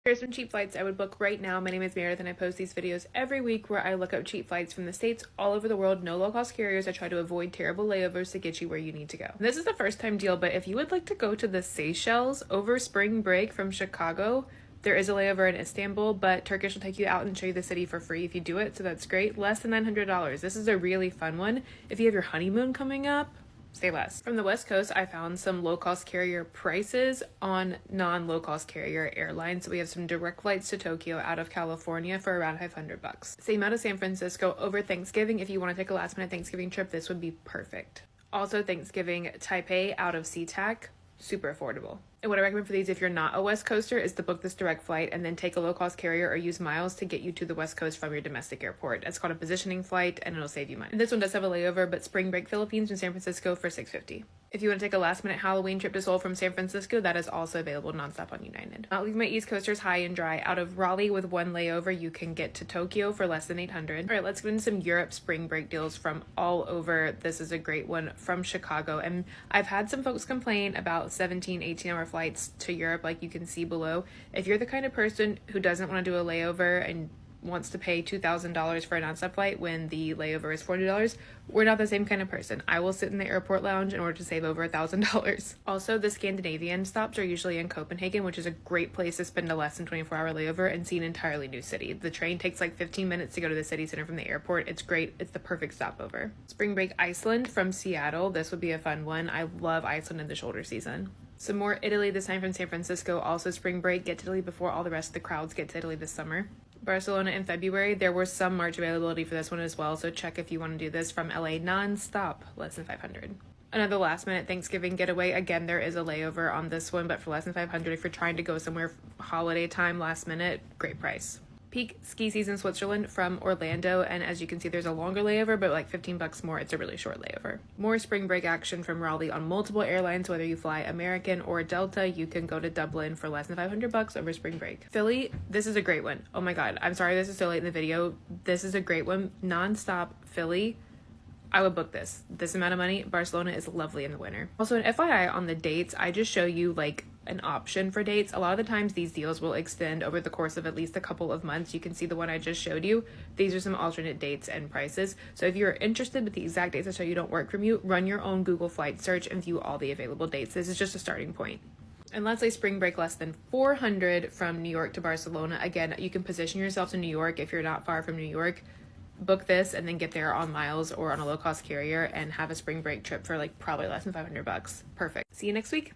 Here's some cheap flights I would book right now. My name is Meredith and I post these videos every week where I look up cheap flights from the States all over the world. No low-cost carriers. I try to avoid terrible layovers to get you where you need to go. This is the first time deal, but if you would like to go to the Seychelles over spring break from Chicago, there is a layover in Istanbul, but Turkish will take you out and show you the city for free if you do it, so that's great. Less than $900. This is a really fun one. If you have your honeymoon coming up, say less. From the West Coast, I found some low-cost carrier prices on non-low-cost carrier airlines. So we have some direct flights to Tokyo out of California for around $500. Same out of San Francisco over Thanksgiving. If you want to take a last-minute Thanksgiving trip, this would be perfect. Also, Thanksgiving Taipei out of SeaTac, super affordable. And what I recommend for these, if you're not a West Coaster, is to book this direct flight and then take a low-cost carrier or use miles to get you to the West Coast from your domestic airport. It's called a positioning flight and it'll save you money. And this one does have a layover, but spring break Philippines from San Francisco for $650. If you want to take a last-minute Halloween trip to Seoul from San Francisco, that is also available nonstop on United. I'll leave my East Coasters high and dry. Out of Raleigh with one layover, you can get to Tokyo for less than $800. All right, let's get into some Europe spring break deals from all over. This is a great one from Chicago. And I've had some folks complain about 17, 18-hour flights to Europe, like you can see below. If you're the kind of person who doesn't want to do a layover and wants to pay $2,000 for a nonstop flight when the layover is $40, we're not the same kind of person. I will sit in the airport lounge in order to save over $1,000. Also, the Scandinavian stops are usually in Copenhagen, which is a great place to spend a less than 24-hour layover and see an entirely new city. The train takes like 15 minutes to go to the city center from the airport. It's great. It's the perfect stopover. Spring break Iceland from Seattle. This would be a fun one. I love Iceland in the shoulder season. Some more Italy, this time from San Francisco. Also spring break. Get to Italy before all the rest of the crowds get to Italy this summer. Barcelona in February. There was some March availability for this one as well, so check if you want to do this from LA non-stop, less than $500. Another last minute Thanksgiving getaway. Again, there is a layover on this one, but for less than $500 if you're trying to go somewhere holiday time, last minute, great price. Peak ski season Switzerland from Orlando, and as you can see there's a longer layover, but like $15 more. It's a really short layover. More spring break action from Raleigh on multiple airlines. Whether you fly American or Delta, you can go to Dublin for less than $500 over spring break. Philly, this is a great one. Oh my god, I'm sorry this is so late in the video. This is a great one. Non-stop Philly. I would book this amount of money. Barcelona is lovely in the winter. Also, an FYI on the dates, I just show you like an option for dates. A lot of the times these deals will extend over the course of at least a couple of months. You can see the one I just showed you. These are some alternate dates and prices. So if you're interested but the exact dates I show you don't work from you, run your own Google flight search and view all the available dates. This is just a starting point. And let's say spring break less than $400 from New York to Barcelona. Again, you can position yourself to New York if you're not far from New York. Book this and then get there on miles or on a low-cost carrier and have a spring break trip for like probably less than $500. Perfect. See you next week.